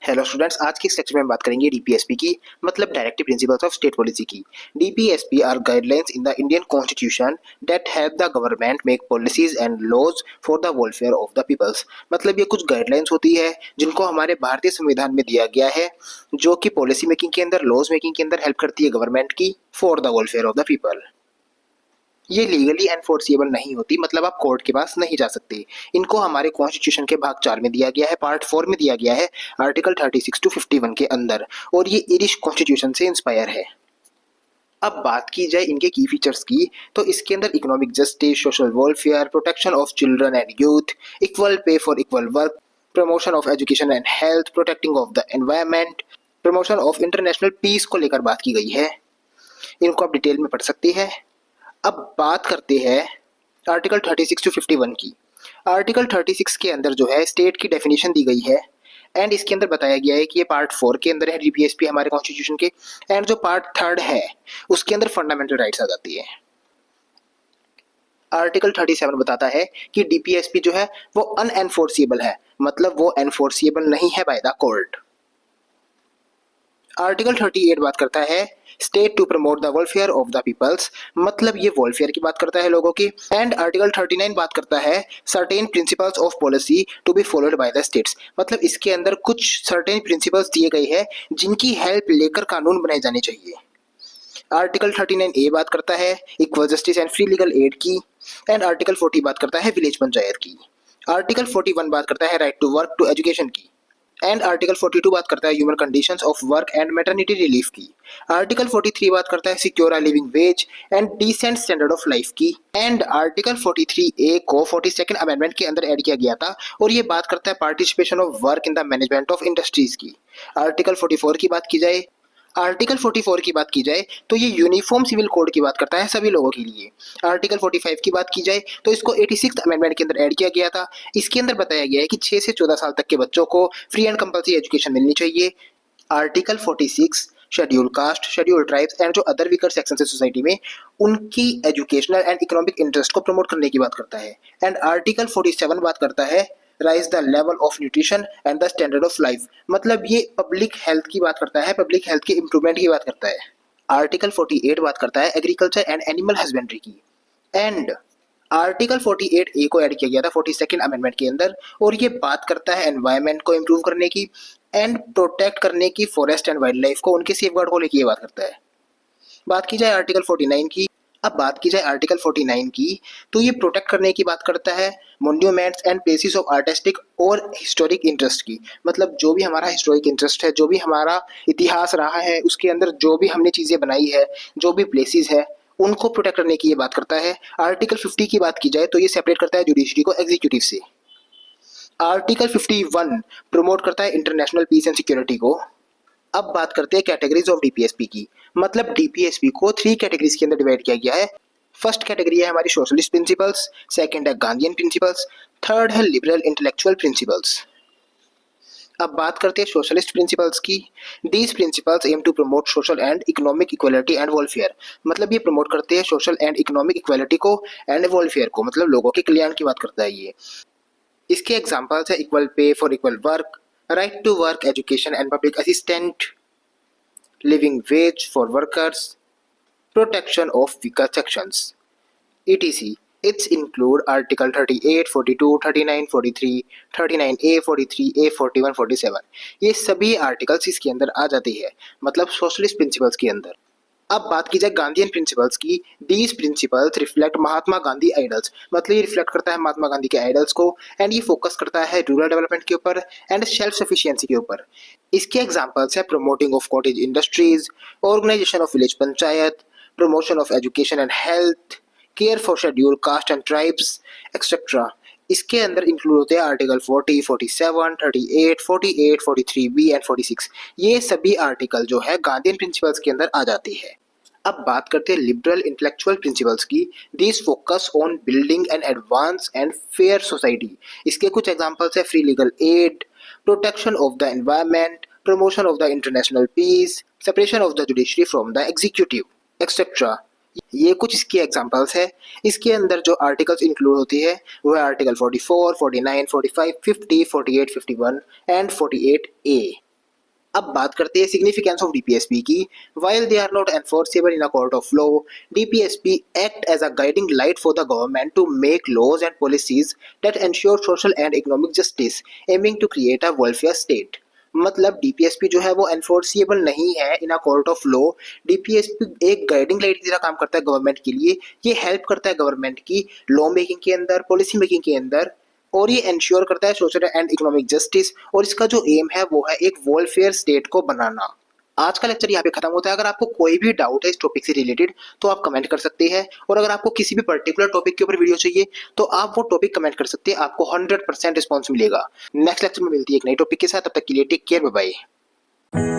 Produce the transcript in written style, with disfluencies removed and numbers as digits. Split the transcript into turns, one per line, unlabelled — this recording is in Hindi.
हेलो स्टूडेंट्स, आज की इस लेक्चर में हम बात करेंगे डीपीएसपी की, मतलब directive principles of state policy की। DPSP are guidelines in the Indian constitution that help the government make policies and laws for the welfare of the peoples. मतलब ये कुछ गाइडलाइंस होती है जिनको हमारे भारतीय संविधान में दिया गया है, जो कि पॉलिसी मेकिंग के अंदर, लॉज मेकिंग के अंदर हेल्प करती है गवर्नमेंट की for the welfare of the people. ये लीगली एनफोर्सिएबल नहीं होती, मतलब आप कोर्ट के पास नहीं जा सकते। इनको हमारे कॉन्स्टिट्यूशन के भाग 4 में दिया गया है, पार्ट 4 में दिया गया है, आर्टिकल 36 टू 51 के अंदर, और ये इरिश कॉन्स्टिट्यूशन से इंस्पायर है। अब बात की जाए इनके की फीचर्स की, तो इसके अंदर economic justice, social welfare, protection of children and youth, equal pay for equal work, promotion of education and health, protecting of the environment, promotion of international peace को लेकर बात की गई है। इनको आप डिटेल में पढ़ सकते हैं। अब बात करते हैं आर्टिकल 36 टू 51 की। आर्टिकल 36 के अंदर जो है स्टेट की डेफिनेशन दी गई है, एंड इसके अंदर बताया गया है कि ये पार्ट 4 के अंदर है डीपीएसपी हमारे कॉन्स्टिट्यूशन के, एंड जो पार्ट 3 है उसके अंदर फंडामेंटल राइट्स आ जाती है। आर्टिकल 37 बताता है कि डीपीएसपी जो है वो अनएनफोर्सिएबल है, मतलब वो एनफोर्सिएबल नहीं है बाय द कोर्ट। आर्टिकल 38 बात करता है state to promote the welfare of the peoples, मतलब ये वेलफेयर की बात करता है लोगों की। एंड आर्टिकल 39 बात करता है certain principles of policy to be followed by the states, मतलब इसके अंदर कुछ सर्टेन प्रिंसिपल्स दिए गए हैं जिनकी हेल्प लेकर कानून बनाए जाने चाहिए। आर्टिकल 39A बात करता है equal justice and free legal add की, एंड आर्टिकल 40 बात करता है विलेज पंचायत की। आर्टिकल 41 बात करता है right to work to education की, एंड आर्टिकल 42 बात करता है human conditions of work and maternity relief की। आर्टिकल 43 बात करता है secure a living wage and decent standard of life की, एंड आर्टिकल 43A को 42nd अमेंडमेंट के अंदर ऐड किया गया था, और ये बात करता है participation of work in the management of industries की। आर्टिकल 44 की बात की जाए, आर्टिकल 44 की बात की जाए तो ये यूनिफॉर्म सिविल कोड की बात करता है सभी लोगों के लिए। आर्टिकल 45 की बात की जाए तो इसको 86th अमेंडमेंट के अंदर ऐड किया गया था। इसके अंदर बताया गया है कि 6 से 14 साल तक के बच्चों को फ्री एंड कंपल्सरी एजुकेशन मिलनी चाहिए। Article 46 schedule caste, schedule tribes and जो अदर वीकर सेक्शन है सोसाइटी में, उनकी एजुकेशनल एंड इकोनॉमिक इंटरेस्ट को प्रमोट करने की बात करता है। एंड आर्टिकल 47 बात करता है rise the level of nutrition and the standard of life, मतलब ये पब्लिक हेल्थ की बात करता है, पब्लिक हेल्थ के इंप्रूवमेंट की बात करता है। आर्टिकल 48 बात करता है एग्रीकल्चर एंड एनिमल हस्बेंड्री की, एंड आर्टिकल 48A को ऐड किया गया था 42nd अमेंडमेंट के अंदर, और ये बात करता है एनवायरनमेंट को इम्प्रूव करने की एंड प्रोटेक्ट करने की, फॉरेस्ट एंड वाइल्ड लाइफ को, उनके सेफगार्ड को लेकर ये बात करता है। बात की जाए आर्टिकल 49 की, अब बात की जाए आर्टिकल 49 की, तो ये प्रोटेक्ट करने की बात करता है monuments and places of artistic और हिस्टोरिक इंटरेस्ट की, मतलब जो भी हमारा हिस्टोरिक इंटरेस्ट है, जो भी हमारा इतिहास रहा है, उसके अंदर जो भी हमने चीज़ें बनाई है, जो भी प्लेसेस है, उनको प्रोटेक्ट करने की ये बात करता है। आर्टिकल 50 की बात की जाए तो ये सेपरेट करता है जुडिशरी को एग्जीक्यूटिव से। आर्टिकल 51 प्रमोट करता है इंटरनेशनल पीस एंड सिक्योरिटी को। अब बात करते हैं कैटेगरीज ऑफ डीपीएसपी की, मतलब डीपीएसपी को 3 कैटेगरीज के अंदर डिवाइड किया गया है। फर्स्ट कैटेगरी है हमारी सोशलिस्ट प्रिंसिपल्स, सेकंड है गांधीयन प्रिंसिपल्स, थर्ड है लिबरल इंटेलेक्चुअल प्रिंसिपल्स। अब बात करते हैं सोशलिस्ट प्रिंसिपल्स की। These principles aim to promote social and economic equality and welfare, मतलब ये प्रमोट करते हैं सोशल एंड इकोनॉमिक इक्वलिटी को एंड वेलफेयर को, मतलब लोगों के कल्याण की बात करता है ये। इसके एग्जांपल्स है equal pay for equal work, right to work, education and public assistant, living wage for workers, protection of weaker sections, etc. It's include Article 38, 42, 39, 43, 39A, 43A, 41, 47। ये सभी आर्टिकल्स इसके अंदर आ जाती है, मतलब सोशलिस्ट प्रिंसिपल्स के अंदर। अब बात की जाए गांधीयन प्रिंसिपल्स की, these principles reflect Mahatma Gandhi idols, मतलब ये रिफ्लेक्ट करता है महात्मा गांधी के आइडल्स को, एंड ये फोकस करता है रूरल डेवलपमेंट के ऊपर एंड सेल्फ सफिशिएंसी के ऊपर। इसके एग्जांपल्स है promoting of cottage industries, organisation of village panchayat, promotion of education and health, care for scheduled caste and tribes, etc. इसके अंदर इंक्लूड होते हैं आर्टिकल 40, 47, 38, 48, 43B एंड 46। ये सभी आर्टिकल जो है गांधीयन प्रिंसिपल्स के अंदर आ जाती है। अब बात करते हैं लिबरल इंटेलेक्चुअल प्रिंसिपल्स की। This focus on building and advance and fair society. इसके कुछ एग्जांपल्स है free legal aid, protection of the environment, promotion of the international peace, separation of the judiciary from the executive, etcetera. ये कुछ इसके एग्जांपल्स है। इसके अंदर जो आर्टिकल्स इंक्लूड होती है वो है आर्टिकल 44, 49, 45, 50, 48, 51 एंड 48A। अब बात करते हैं सिग्निफिकेंस ऑफ डीपीएसपी की। While they are not enforceable in a court of law, DPSP act as a guiding light for the government to make laws and policies that ensure social and economic justice aiming to create a welfare state. मतलब डीपीएसपी जो है वो एनफोर्सिएबल नहीं है in a court of law. DPSP एक गाइडिंग लाइट की तरह काम करता है गवर्नमेंट के लिए। ये हेल्प करता है गवर्नमेंट की लॉ मेकिंग के अंदर, पॉलिसी मेकिंग के अंदर, और ये इंश्योर करता है सोशल एंड इकोनॉमिक जस्टिस, और इसका जो एम है वो है एक वेलफेयर स्टेट को बनाना। आज का लेक्चर यहाँ पे खत्म होता है। अगर आपको कोई भी डाउट है इस टॉपिक से रिलेटेड तो आप कमेंट कर सकते हैं, और अगर आपको किसी भी पर्टिकुलर टॉपिक के ऊपर वीडियो चाहिए तो आप वो टॉपिक कमेंट कर सकते हैं, आपको 100% रिस्पॉन्स मिलेगा। नेक्स्ट लेक्चर में मिलती है एक नई टॉपिक के साथ, तब तक के लिए टेक केयर, बाय बाय।